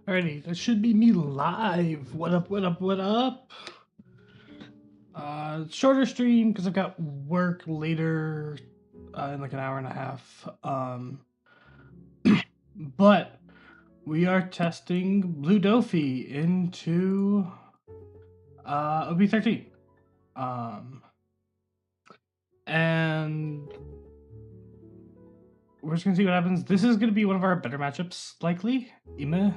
Alrighty, that should be me live. What up, what up, what up? Shorter stream because I've got work later in like an hour and a half. But we are testing Blue Doffy into OP13. And we're just gonna see what happens. This is gonna be one of our better matchups, likely. Ime.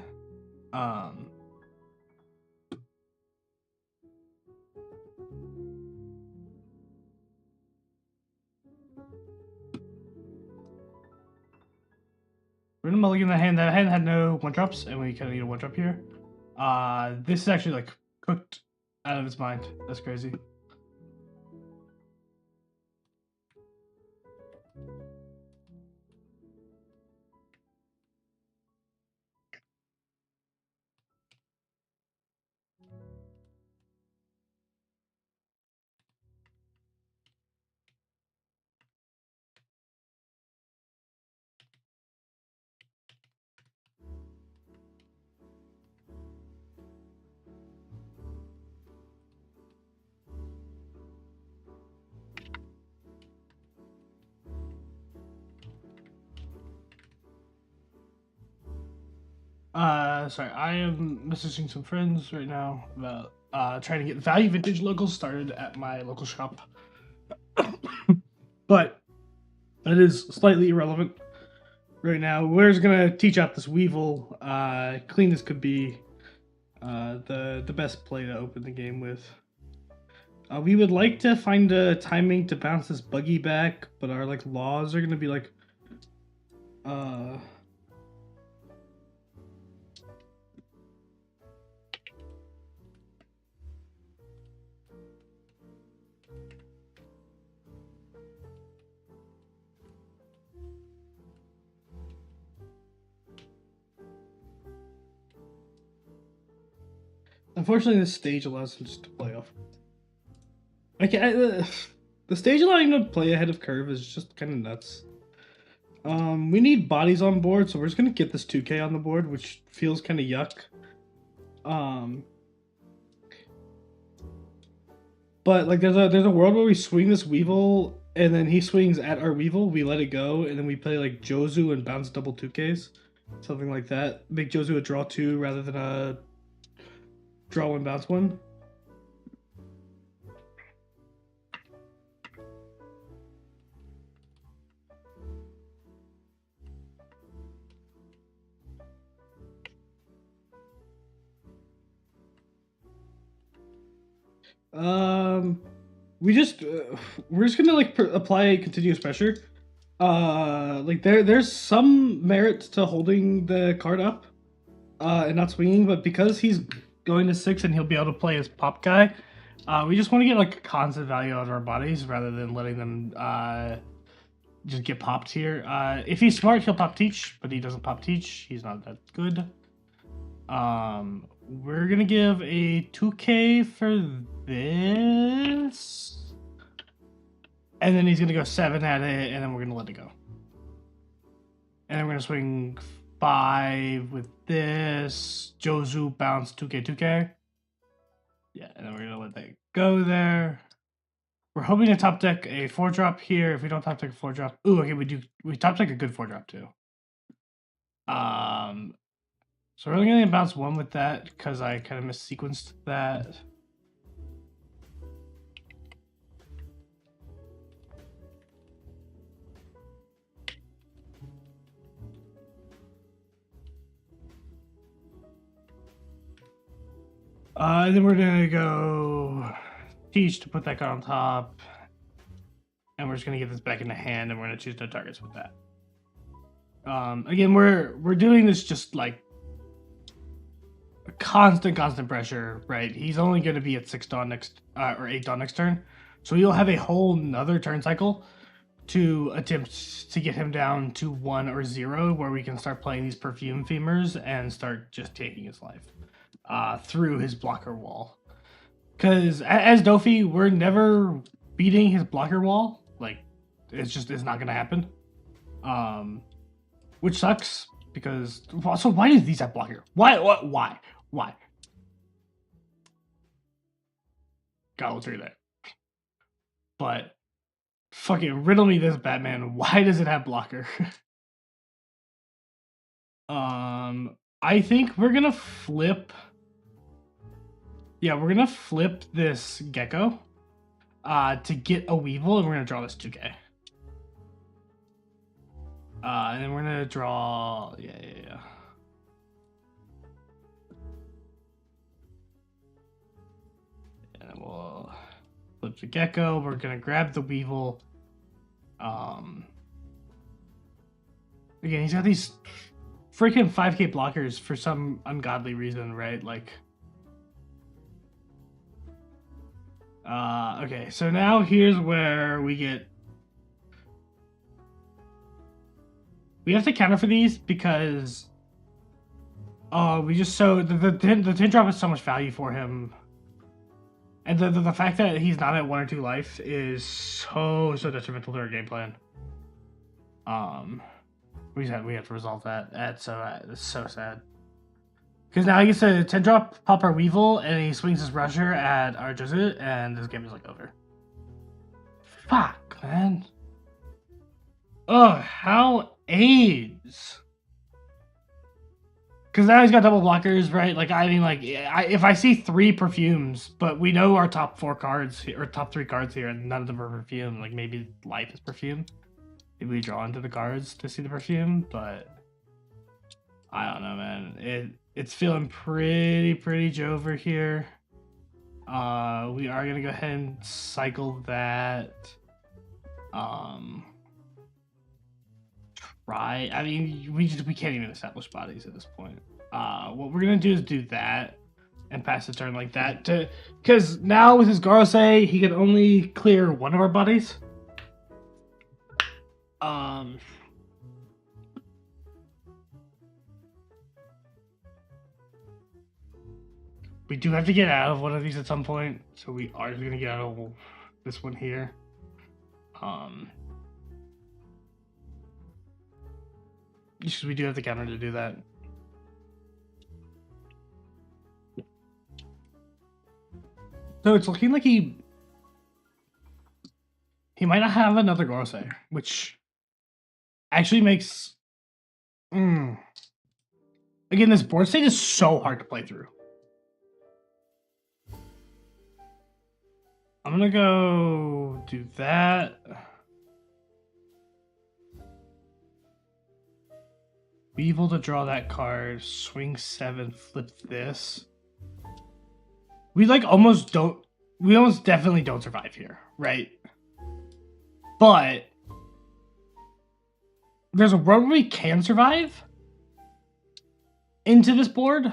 We're gonna mulligan the hand. That hand had no one drops, and we kind of need a one drop here. This is actually like cooked out of its mind. That's crazy. Sorry, I am messaging some friends right now about trying to get value vintage locals started at my local shop. But that is slightly irrelevant right now. We're just gonna teach out this Weevil. Clean this could be the best play to open the game with. We would like to find a timing to bounce this buggy back, but our like laws are gonna be like unfortunately, this stage allows him just to play off. The stage allowing him to play ahead of curve is just kind of nuts. We need bodies on board, so we're just gonna get this 2K on the board, which feels kind of yuck. But like there's a world where we swing this Weevil, and then he swings at our Weevil, we let it go, and then we play like Jozu and bounce double 2Ks. Something like that. Make Jozu a draw 2 rather than a draw 1 bounce 1. We're just gonna like apply continuous pressure. Like there's some merit to holding the card up, and not swinging, but because he's going to 6 and he'll be able to play as pop guy, we just want to get like a constant value out of our bodies rather than letting them just get popped here. If he's smart, he'll pop teach, but he doesn't pop teach. He's not that good. We're gonna give a 2K for this, and then he's gonna go 7 at it, and then we're gonna let it go. And then we're gonna swing 5 with this. Jozu bounce 2K 2K. Yeah, and then we're gonna let that go there. We're hoping to top deck a 4-drop here. If we don't top deck a 4-drop, ooh, okay, we top deck a good 4-drop too. So we're only gonna bounce 1 with that because I kind of missequenced that. And then we're gonna go teach to put that guy on top, and we're just gonna get this back in the hand, and we're gonna choose no targets with that. Again, we're doing this just like constant pressure, right? He's only gonna be at 6 dawn next or 8 dawn next turn, so you'll have a whole nother turn cycle to attempt to get him down to 1 or 0, where we can start playing these perfume femurs and start just taking his life through his blocker wall. Because as Doffy, we're never beating his blocker wall. Like, it's not gonna happen. Which sucks because so why do these have blocker? Why? Gotta through that. But fucking riddle me this, Batman. Why does it have blocker? I think we're gonna flip. Yeah, we're gonna flip this Gecko to get a Weevil, and we're gonna draw this 2K. And then we're gonna draw. Yeah. And then we'll flip the Gecko. We're gonna grab the Weevil. Again, he's got these freaking 5K blockers for some ungodly reason, right? Like, okay, so now here's where we have to counter for these because we just the 10 drop is so much value for him, and the fact that he's not at 1 or 2 life is so detrimental to our game plan. We have to resolve that. That's so sad. Because now he gets a 10 drop, pop our Weevil, and he swings his Rusher at our Jesuit, and this game is like over. Fuck, man. Ugh, how AIDS? Because now he's got double blockers, right? Like, I mean, like, if I see 3 perfumes, but we know our top 4 cards, or top 3 cards here, and none of them are perfume, like, maybe life is perfume. Maybe we draw into the cards to see the perfume, but I don't know, man. It's feeling pretty Jover here. We are gonna go ahead and cycle that. Try. I mean, we can't even establish bodies at this point. What we're gonna do is do that and pass the turn like that because now with his Garosei, he can only clear 1 of our bodies. We do have to get out of one of these at some point, so we are just gonna get out of this one here. We do have the counter to do that. So it's looking like he might not have another Gorosei, which actually makes... Again, this board state is so hard to play through. I'm gonna go do that. Be able to draw that card, swing 7, flip this. We almost definitely don't survive here, right? But there's a world where we can survive into this board.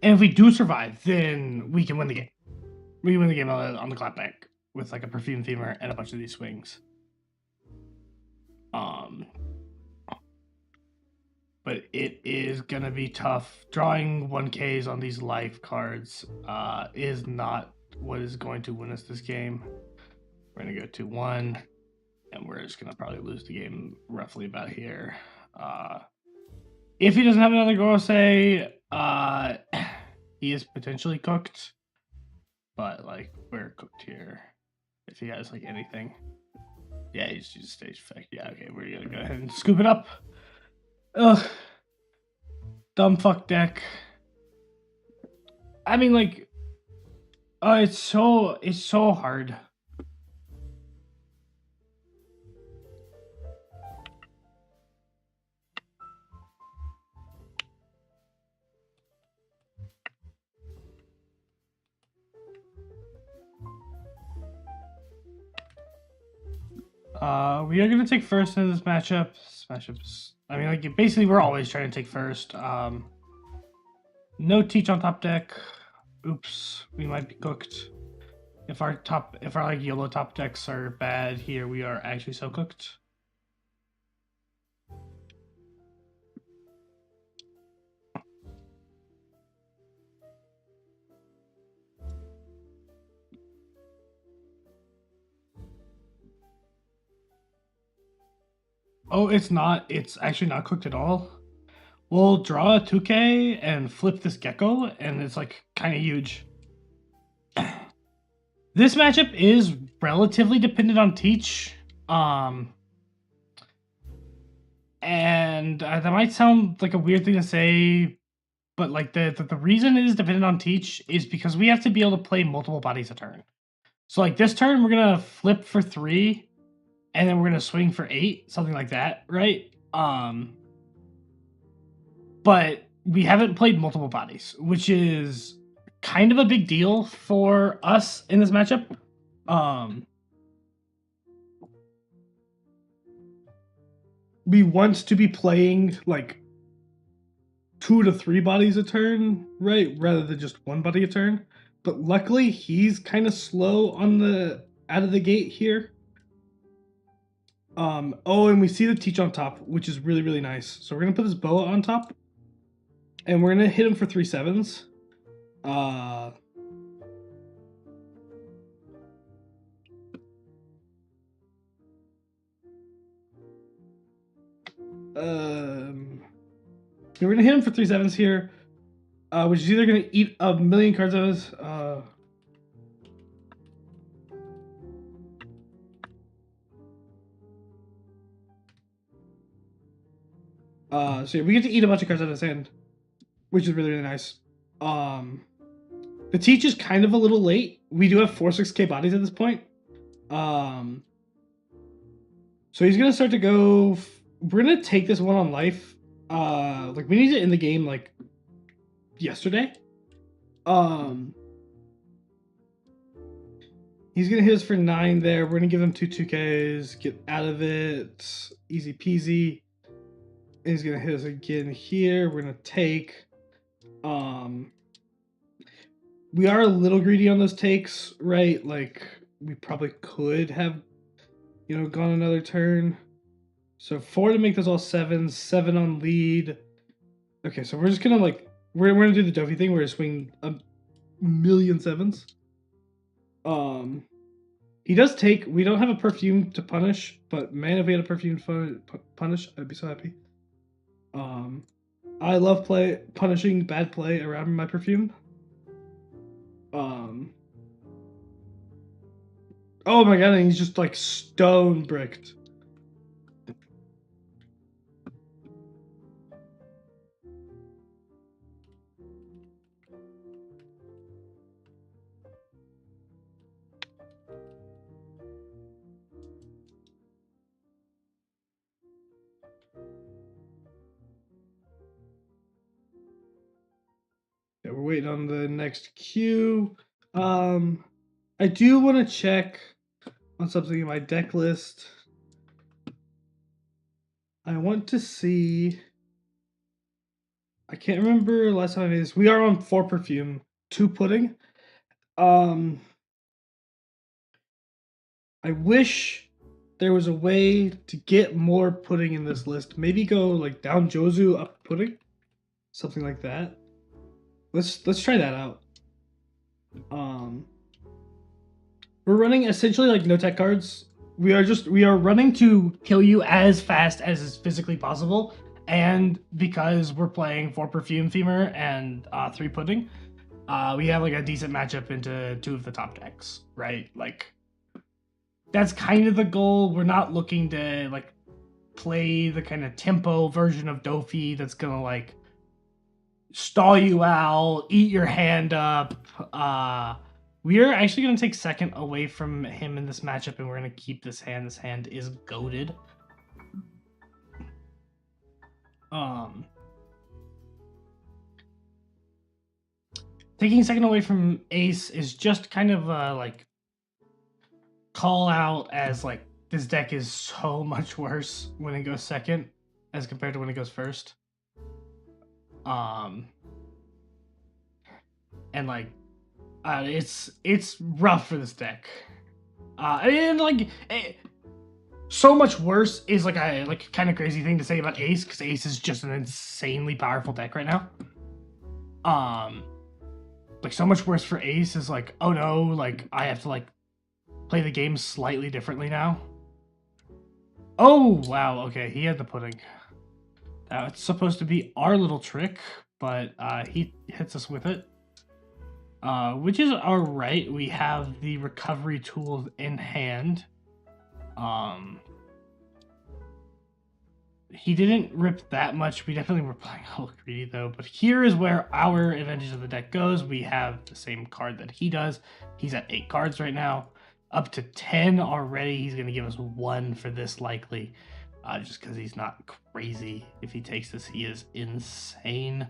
And if we do survive, then we can win the game. We can win the game on the clapback with like a perfume femur and a bunch of these swings. But it is gonna be tough. Drawing 1Ks on these life cards is not what is going to win us this game. We're gonna go 2-1, and we're just gonna probably lose the game roughly about here. If he doesn't have another Gorosei, he is potentially cooked. But like, we're cooked here. If he has like anything. Yeah, he's just stage effect. Yeah, okay, we're gonna go ahead and scoop it up. Ugh. Dumb fuck deck. I mean, like, it's so hard. We are gonna take first in this matchup. I mean, like, basically, we're always trying to take first. No teach on top deck. Oops, we might be cooked. If our like YOLO top decks are bad here, we are actually so cooked. Oh, it's not. It's actually not cooked at all. we'll draw a 2K and flip this gecko, and it's like kind of huge. This matchup is relatively dependent on Teach. And that might sound like a weird thing to say, but like the reason it is dependent on Teach is because we have to be able to play multiple bodies a turn. So like this turn, we're gonna flip for 3, and then we're gonna swing for 8, something like that, right? But we haven't played multiple bodies, which is kind of a big deal for us in this matchup. We want to be playing like 2 to 3 bodies a turn, right? Rather than just 1 body a turn. But luckily, he's kind of slow on the out of the gate here. Oh, and we see the Teach on top, which is really, really nice. So we're gonna put this Boa on top, and we're gonna hit him for 3 7s. We're gonna hit him for 3 7s here, which is either gonna eat a million cards of us. So yeah, we get to eat a bunch of cards out of his hand, which is really, really nice. The Teach is kind of a little late. We do have 4-6K bodies at this point. So he's gonna start to go. We're gonna take this one on life. Like we need to end the game like yesterday. He's gonna hit us for 9 there. We're gonna give him 2 2Ks. Get out of it. Easy peasy. And he's gonna hit us again here. We're gonna take. We are a little greedy on those takes, right? Like we probably could have, gone another turn. So 4 to make this all 7s, 7 on lead. Okay, so we're just gonna we're gonna do the Doffy thing. We're gonna swing a million 7s. He does take. We don't have a perfume to punish, but man, if we had a perfume to punish, I'd be so happy. I love punishing bad play around my perfume. Oh my god, and he's just like stone bricked. Yeah, we're waiting on the next cue. I do want to check on something in my deck list. I want to see. I can't remember last time I made this. We are on 4 perfume, 2 pudding. I wish there was a way to get more pudding in this list. Maybe go like down Jozu, up pudding, something like that. Let's try that out. We're running essentially like no tech cards. We are running to kill you as fast as is physically possible, and because we're playing 4 perfume femur and 3 pudding, we have like a decent matchup into 2 of the top decks, right? Like that's kind of the goal. We're not looking to like play the kind of tempo version of Doffy that's gonna like stall you out, eat your hand up. We are actually going to take second away from him in this matchup, and we're going to keep this hand. This hand is goated. Taking second away from Ace is just kind of like call out as like this deck is so much worse when it goes second as compared to when it goes first. And like it's rough for this deck. And like so much worse is like a kind of crazy thing to say about Ace, because Ace is just an insanely powerful deck right now. Like so much worse for Ace is like, oh no, like I have to like play the game slightly differently now. Oh wow, okay, he had the pudding. It's supposed to be our little trick, but he hits us with it. Which is alright. We have the recovery tools in hand. He didn't rip that much. We definitely were playing a little greedy though. But here is where our advantage of the deck goes. We have the same card that he does. He's at 8 cards right now. Up to 10 already. He's going to give us 1 for this likely. Just because he's not crazy. If he takes this, he is insane. But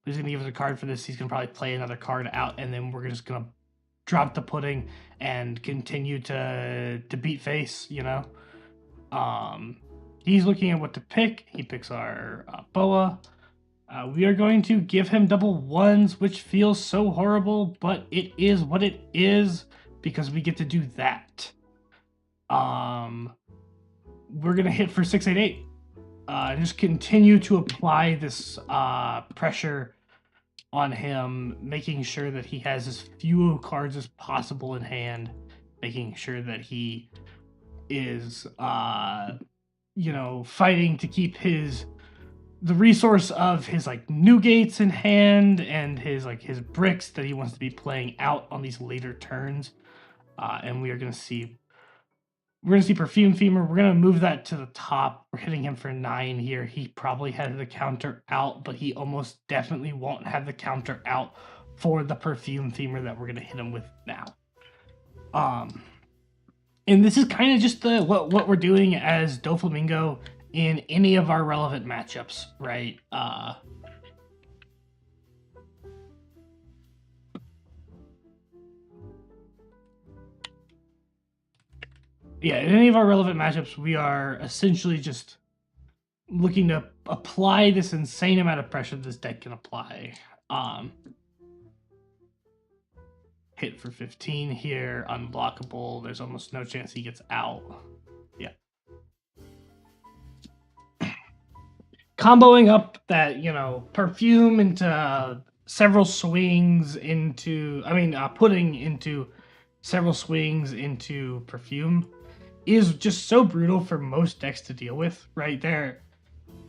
he's going to give us a card for this. He's going to probably play another card out. And then we're just going to drop the pudding and continue to beat face, you know? He's looking at what to pick. He picks our Boa. We are going to give him double ones, which feels so horrible, but it is what it is because we get to do that. We're going to hit for 688. Just continue to apply this pressure on him, making sure that he has as few cards as possible in hand, making sure that he is fighting to keep the resource of his like new gates in hand and his bricks that he wants to be playing out on these later turns. And we're gonna see Perfume Femur. We're gonna move that to the top. We're hitting him for 9 here. He probably had the counter out, but he almost definitely won't have the counter out for the Perfume Femur that we're gonna hit him with now. And this is kind of just what we're doing as Doflamingo in any of our relevant matchups, right? Yeah, in any of our relevant matchups, we are essentially just looking to apply this insane amount of pressure this deck can apply. Hit for 15 here, unblockable. There's almost no chance he gets out. Yeah. Comboing up that, perfume into several swings into, putting into several swings into perfume is just so brutal for most decks to deal with, right? There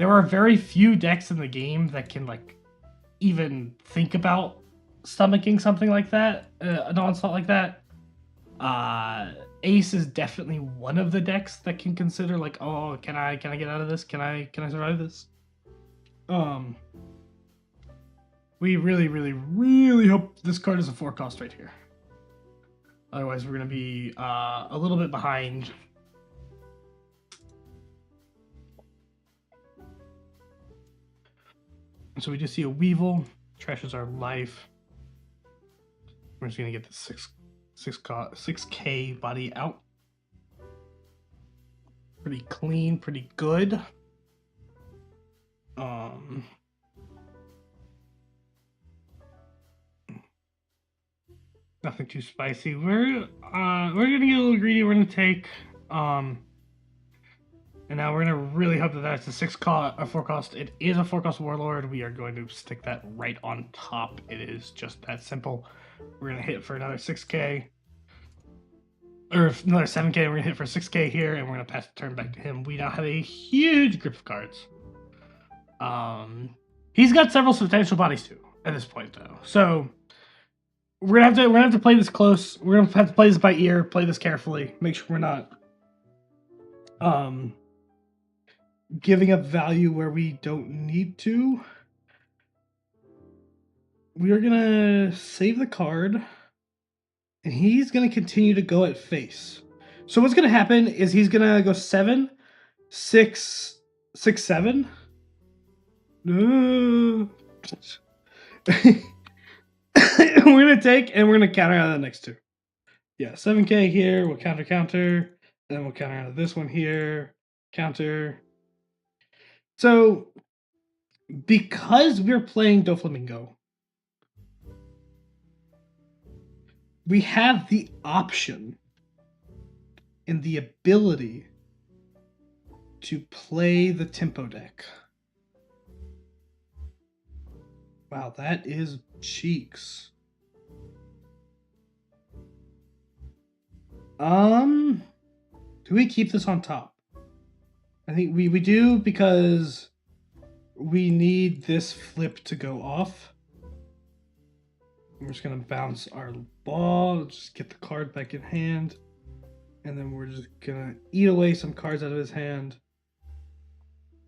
are very few decks in the game that can, even think about stomaching something like that, an onslaught like that. Ace is definitely one of the decks that can consider oh, can I get out of this? Can I survive this? We really, really, really hope this card is a 4 cost right here. Otherwise, we're gonna be a little bit behind. So we just see a Weevil, trashes our life. We're just gonna get the 6K body out. Pretty clean, pretty good. Nothing too spicy. We're gonna get a little greedy. We're gonna take and now we're gonna really hope that that's a 4 cost. It is a 4 cost Warlord. We are going to stick that right on top. It is just that simple. We're gonna hit for another 6K. Or another 7K, we're gonna hit for 6K here, and we're gonna pass the turn back to him. We now have a huge grip of cards. He's got several substantial bodies too at this point, though. So we're gonna have to play this close. We're gonna have to play this by ear, play this carefully, make sure we're not giving up value where we don't need to. We are gonna save the card. And he's going to continue to go at face. So what's going to happen is he's going to go 7, 6, 6, 7. We're going to take and we're going to counter out of the next 2. Yeah, 7K here. We'll counter. Then we'll counter out of this one here. Counter. So because we're playing Doflamingo, we have the option and the ability to play the tempo deck. Wow, that is cheeks. Do we keep this on top? I think we do because we need this flip to go off. We're just gonna bounce our ball, just get the card back in hand, and then we're just gonna eat away some cards out of his hand.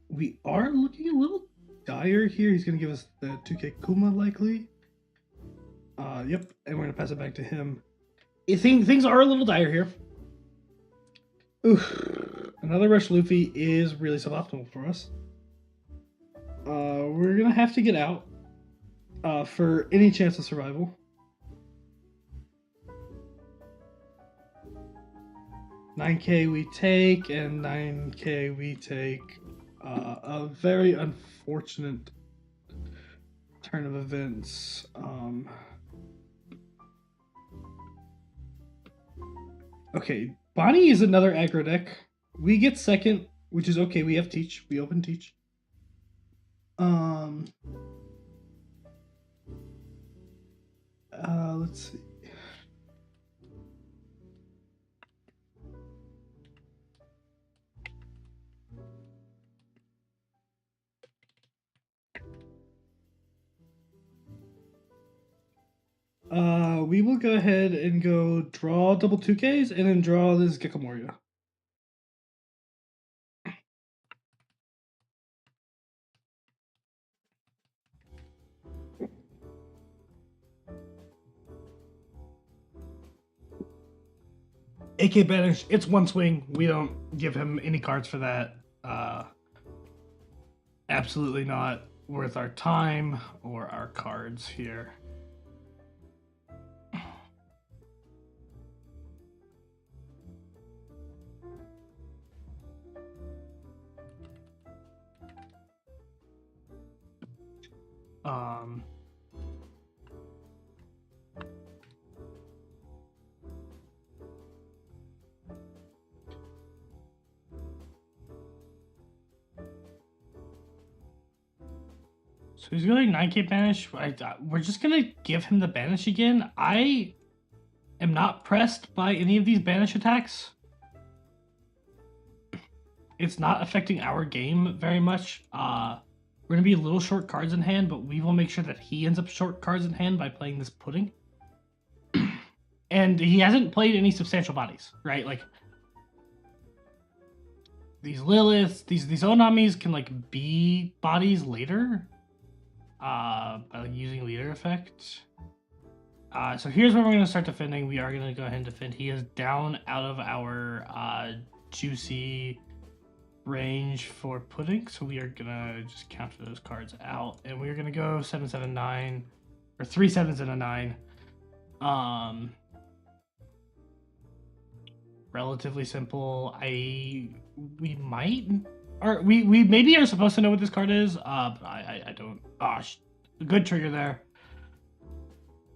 We are looking a little dire here. He's gonna give us the 2K Kuma likely. Yep, and we're gonna pass it back to him. I think things are a little dire here. Oof. Another Rush Luffy is really suboptimal for us. We're gonna have to get out for any chance of survival. 9K we take, and 9K we take. A very unfortunate turn of events. Okay, Bonnie is another aggro deck. We get second, which is okay. We have Teach. We open Teach. Let's see. We will go ahead and go draw double 2Ks and then draw this Gekkomoria. AK Banish, it's one swing. We don't give him any cards for that. Absolutely not worth our time or our cards here. So he's going 9K Banish. We're just gonna give him the Banish again. I am not pressed by any of these Banish attacks. It's not affecting our game very much. We're gonna be a little short cards in hand, but we will make sure that he ends up short cards in hand by playing this Pudding. And he hasn't played any substantial bodies, right? Like these Liliths, these Onamis can like be bodies later. By like, using leader effect. So here's where we're going to start defending. We are going to go ahead and defend. He is down out of our juicy range for Pudding, so we are going to just counter those cards out. And we're going to go 7/7/9, or 3 7s and a 9. Relatively simple. We might... We maybe are supposed to know what this card is, but I don't. Gosh, a good trigger there.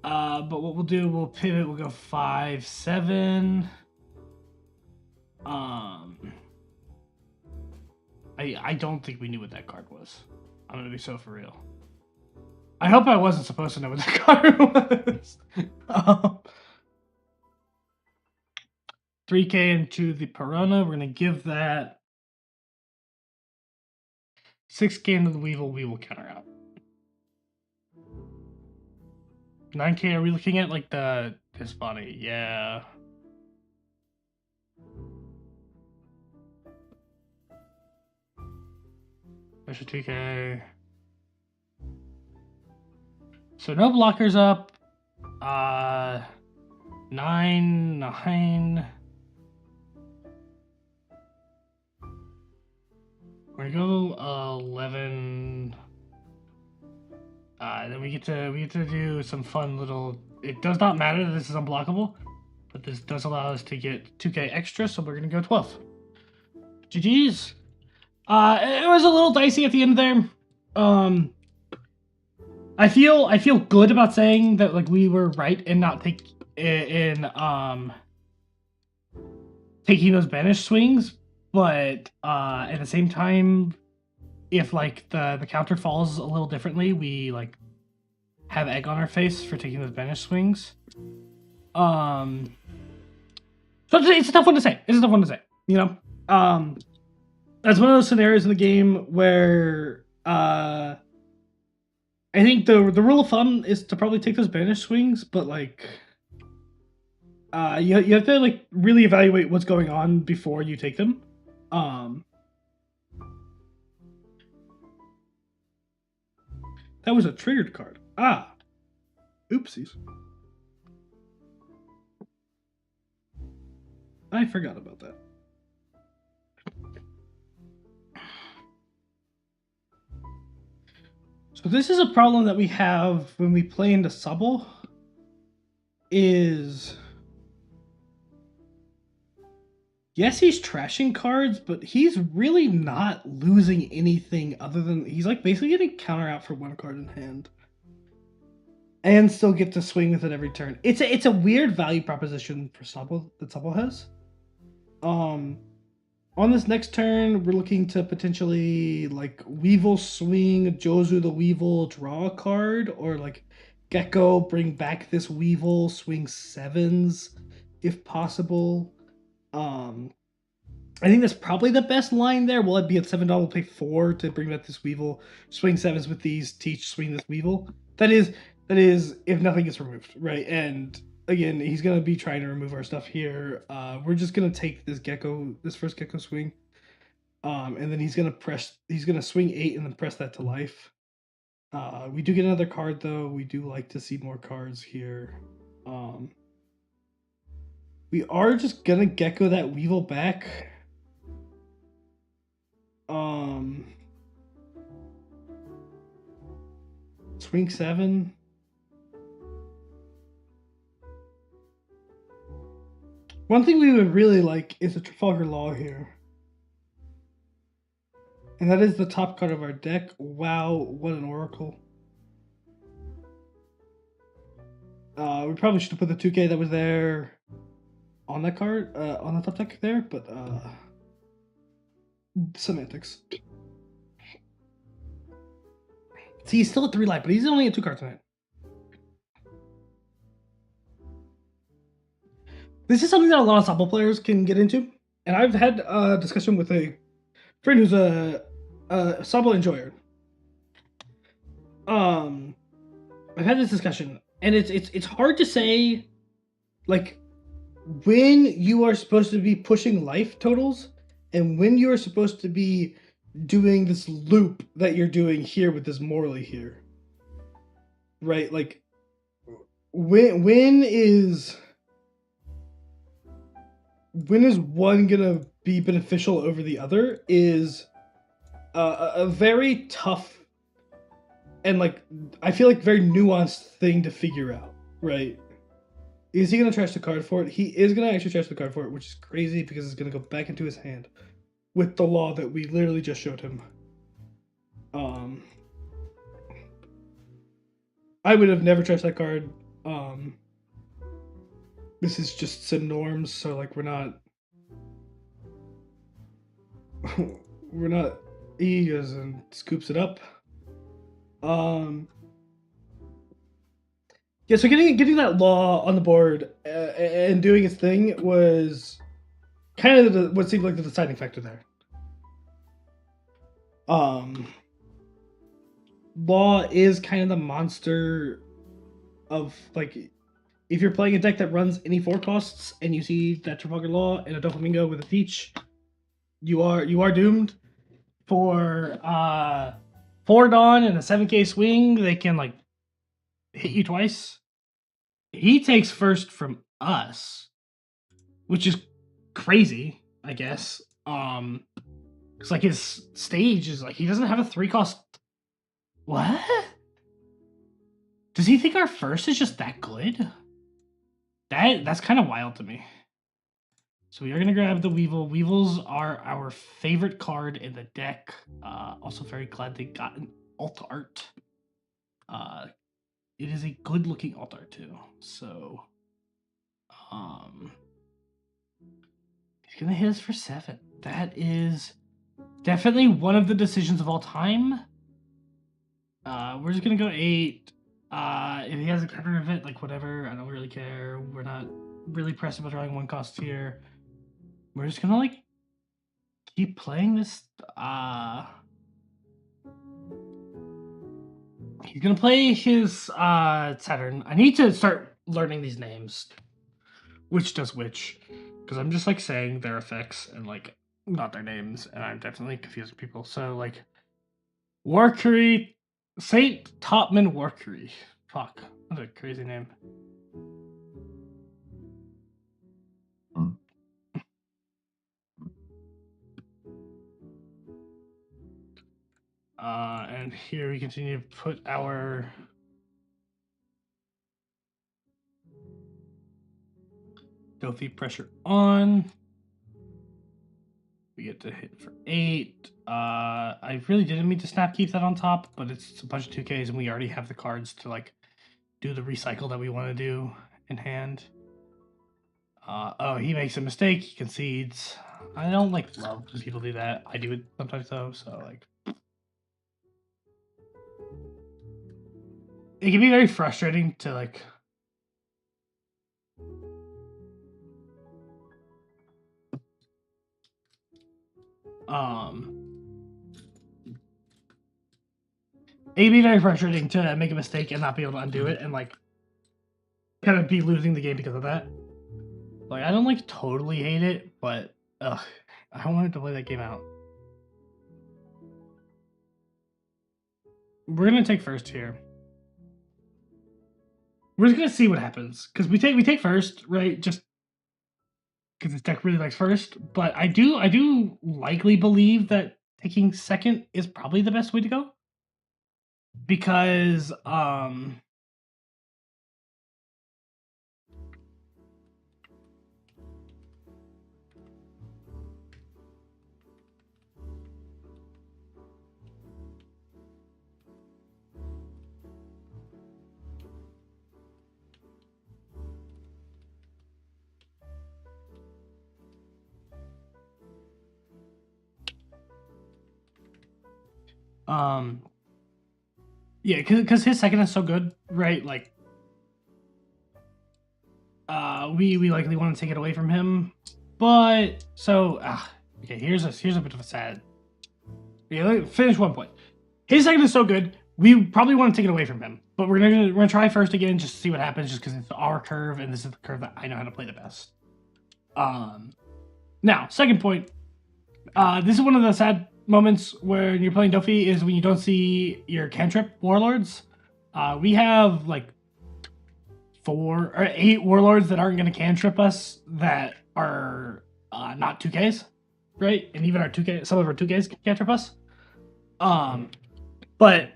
But what we'll do, we'll pivot. We'll go 5/7. I don't think we knew what that card was. I'm gonna be so for real. I hope I wasn't supposed to know what that card was. 3K into the Piranha. We're gonna give that 6K into the Weevil. We will counter out. 9K, are we looking at like this body? Yeah. There's a 2K. So no blockers up. 9. We're gonna go 11. Then we get to do some fun little. It does not matter that this is unblockable, but this does allow us to get 2K extra. So we're gonna go 12. GG's. It was a little dicey at the end there. I feel good about saying that like we were right in not taking those banish swings. But at the same time, if like the counter falls a little differently, we like have egg on our face for taking those banish swings. So it's a tough one to say. You know, that's one of those scenarios in the game where I think the rule of thumb is to probably take those banish swings, but like you have to like really evaluate what's going on before you take them. That was a triggered card. Ah, oopsies. I forgot about that. So this is a problem that we have when we play into Subble. Is yes, he's trashing cards, but he's really not losing anything other than he's like basically getting counter out for one card in hand, and still get to swing with it every turn. It's a weird value proposition for Subble that Subble has. On this next turn, we're looking to potentially like Weevil swing Jozu the Weevil, draw a card, or like Gecko bring back this Weevil, swing sevens if possible. I think that's probably the best line there. Will it be at $7? We'll pay 4 to bring back this Weevil, swing sevens with these, teach, swing this Weevil. That is if nothing gets removed, right? And again, he's gonna be trying to remove our stuff here. We're just gonna take this first Gecko swing, and then he's gonna swing 8 and then press that to life. We do get another card though. We do like to see more cards here. We are just gonna Gecko that Weevil back. Swing 7. One thing we would really like is a Trafalgar Law here. And that is the top card of our deck. Wow, what an Oracle. We probably should have put the 2K that was there on that card, on the top deck there, but semantics. See, he's still at 3 life, but he's only at 2 cards tonight. This is something that a lot of Subble players can get into, and I've had a discussion with a friend who's a Subble enjoyer. I've had this discussion, and it's hard to say, like, when you are supposed to be pushing life totals, and when you are supposed to be doing this loop that you're doing here with this Morley here, right? Like, when is one gonna be beneficial over the other is a very tough and like I feel like very nuanced thing to figure out, right? Is he gonna trash the card for it? He is gonna actually trash the card for it, which is crazy because it's gonna go back into his hand with the law that we literally just showed him. I would have never trashed that card. This is just some norms, so like we're not he goes and scoops it up. Yeah, so getting that law on the board and doing its thing was kind of what seemed like the deciding factor there. Law is kind of the monster of like if you're playing a deck that runs any 4 costs and you see that Trafalgar Law and a Doflamingo with a Peach, you are doomed. For 4 Dawn and a 7K swing, they can like hit you twice. He takes first from us, which is crazy, I guess. It's like his stage is like he doesn't have a 3 cost. What? Does he think our first is just that good? That's kind of wild to me. So we are going to grab the Weevil. Weevils are our favorite card in the deck. Also very glad they got an alt art. It is a good looking alt art too. So he's going to hit us for 7. That is definitely one of the decisions of all time. We're just going to go 8. If he has a counter event, like whatever, I don't really care. We're not really pressed about drawing 1 cost here. We're just gonna like keep playing this He's gonna play his Saturn. I need to start learning these names. Which does which. Because I'm just like saying their effects and like not their names, and I'm definitely confusing people. So like Warcury, Saint Topman Warcury. Fuck. What a crazy name. And here we continue to put our Doffy pressure on. We get to hit for 8. I really didn't mean to snap keep that on top, but it's a bunch of 2Ks and we already have the cards to like do the recycle that we want to do in hand. Oh, he makes a mistake. He concedes. I don't like love when people do that. I do it sometimes though, so like it can be very frustrating to like it can be very frustrating to make a mistake and not be able to undo it and like kind of be losing the game because of that. Like I don't like totally hate it, but I wanted to play that game out. We're gonna take first here. We're just gonna see what happens because we take first, right? Just because this deck really likes first. But I do likely believe that taking second is probably the best way to go because yeah, because his second is so good, right? Like we likely want to take it away from him, but so okay. Here's a bit of a sad. Yeah, let me finish one point. His second is so good, we probably want to take it away from him, but we're gonna try first again just to see what happens, just because it's our curve and this is the curve that I know how to play the best. Now second point. This is one of the sad moments when you're playing Doffy is when you don't see your cantrip warlords. We have like 4 or 8 warlords that aren't going to cantrip us that are not 2Ks, right? And even our 2K, some of our 2Ks cantrip us. But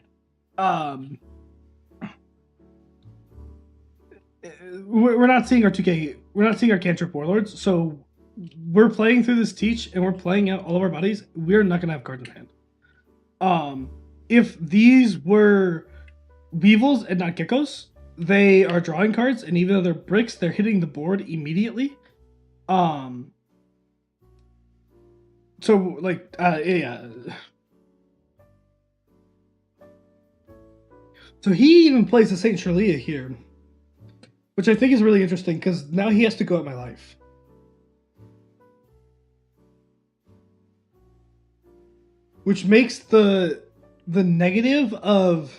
we're not seeing our 2K. We're not seeing our cantrip warlords. So we're playing through this teach and we're playing out all of our bodies. We're not gonna have cards in hand. If these were weevils and not geckos, they are drawing cards, and even though they're bricks, they're hitting the board immediately. So like yeah. So he even plays the Saint Shirlea here, which I think is really interesting because now he has to go at my life. Which makes the negative of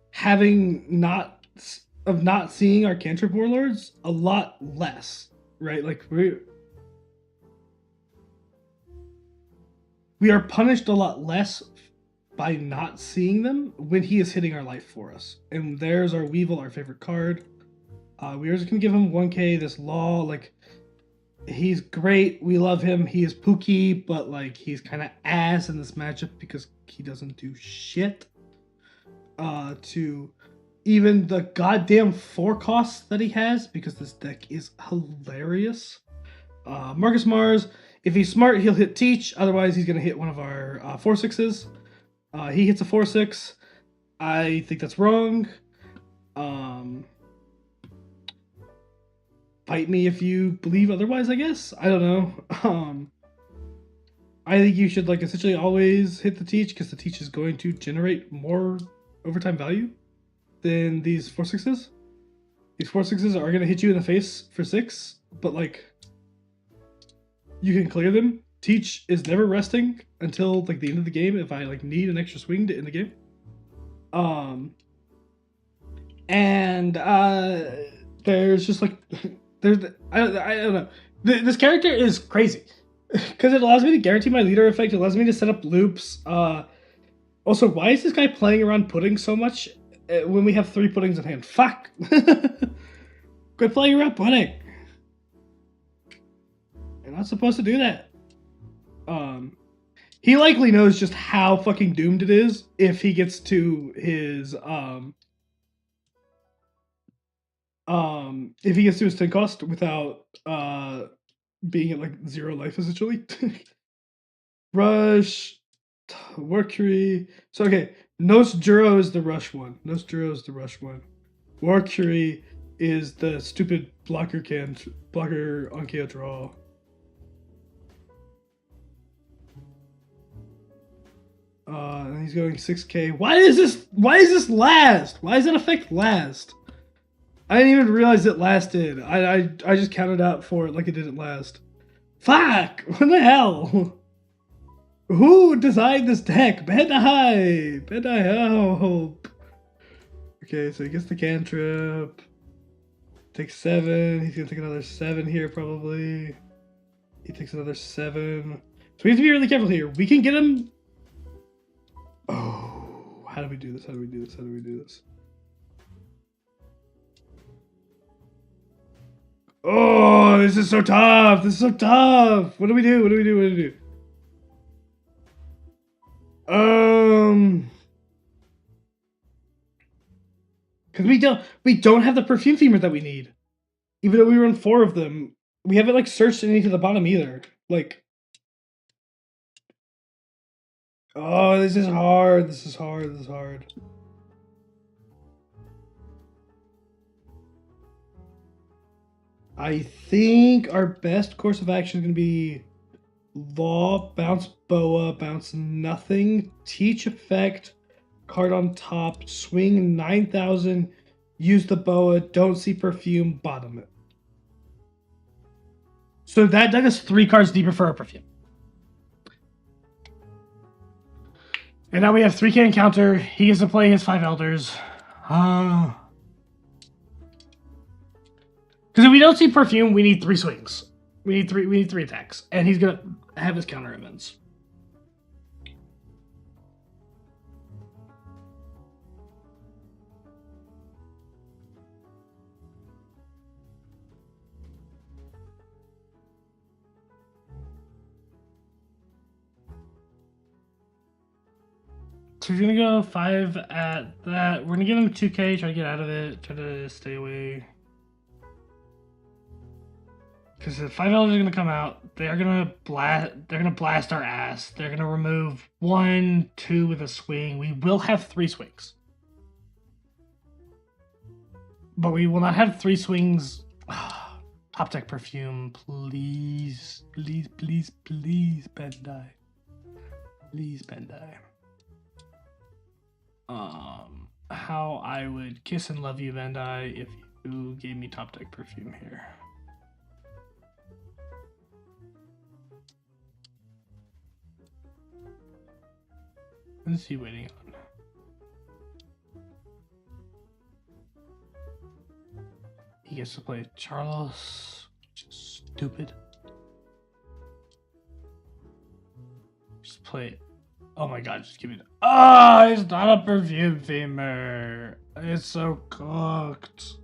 having not seeing our cantrip warlords a lot less, right? Like we are punished a lot less by not seeing them when he is hitting our life for us. And there's our Weevil, our favorite card. We are just gonna give him 1K. This Law, like, he's great. We love him. He is Pookie, but like he's kind of ass in this matchup because he doesn't do shit to even the goddamn 4 costs that he has, because this deck is hilarious. Marcus Mars, if he's smart, he'll hit Teach. Otherwise, he's gonna hit one of our 4/6s. He hits a 4/6. I think that's wrong. Fight me if you believe otherwise, I guess. I don't know. I think you should like essentially always hit the Teach, because the Teach is going to generate more overtime value than these 4/6s. These 4/6s are going to hit you in the face for 6, but like you can clear them. Teach is never resting until like the end of the game if I like need an extra swing to end the game. And there's just like I don't know. This character is crazy because it allows me to guarantee my leader effect. It allows me to set up loops. Also, why is this guy playing around pudding so much when we have 3 puddings in hand? Fuck. Quit playing around pudding. You're not supposed to do that. He likely knows just how fucking doomed it is if he gets to his if he gets to his 10 cost without being at like 0 life essentially. Rush, Mercury. So okay, Nos Juro is the rush one. Nos Juro is the rush one. Mercury is the stupid blocker on KO draw. And he's going 6k. Why is this last? Why does that effect last? I didn't even realize it lasted. I just counted out for it like it didn't last. Fuck! What the hell? Who designed this deck? Bandai! Bandai help! Okay, so he gets the cantrip. Takes 7. He's gonna take another 7 here probably. He takes another 7. So we have to be really careful here. We can get him. Oh, how do we do this? How do we do this? How do we do this? Oh, this is so tough. This is so tough. What do we do? What do we do? What do we do? Because we don't have the perfume themer that we need. Even though we run 4 of them, we haven't like searched any to the bottom either. Like, oh, this is hard. This is hard. This is hard. I think our best course of action is going to be Law, bounce Boa, bounce nothing, teach effect, card on top, swing 9,000, use the Boa, don't see perfume, bottom it. So that deck is 3 cards deeper for our perfume. And now we have 3k encounter. He gets to play his 5 elders. Because if we don't see perfume, we need 3 swings. We need 3 attacks. And he's gonna have his counter events. So we're gonna go 5 at that. We're gonna give him 2k, try to get out of it, try to stay away. Because the 5 elders are gonna come out. They're gonna blast our ass. They're gonna remove 1, 2 with a swing. We will have 3 swings. But we will not have 3 swings. Top deck perfume, please. Please, please, please, Bandai. Please, Bandai. How I would kiss and love you, Bandai, if you gave me top deck perfume here. What is he waiting on? He gets to play Charles, which is stupid. Just play it. Oh my god, just give me the... Oh, it's not a perfume themer. It's so cooked.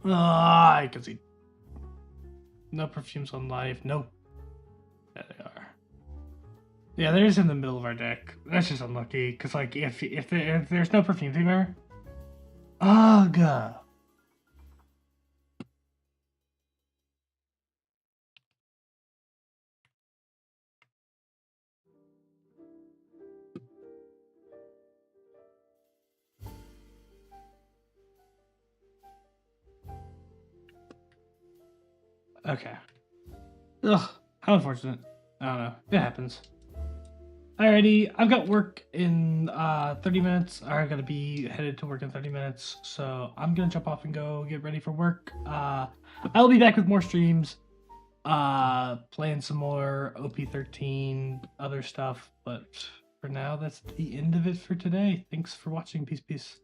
Ah, I can see. No perfumes on life. No. There they are. Yeah, they're just in the middle of our deck. That's just unlucky. Because, like, if there's no perfume themer... Ugh. Okay. Ugh, how unfortunate. I don't know. It happens. Alrighty, I've got work in 30 minutes. I gotta be headed to work in 30 minutes. So I'm gonna jump off and go get ready for work. I'll be back with more streams. Playing some more OP13, other stuff, but for now, that's the end of it for today. Thanks for watching. Peace, peace.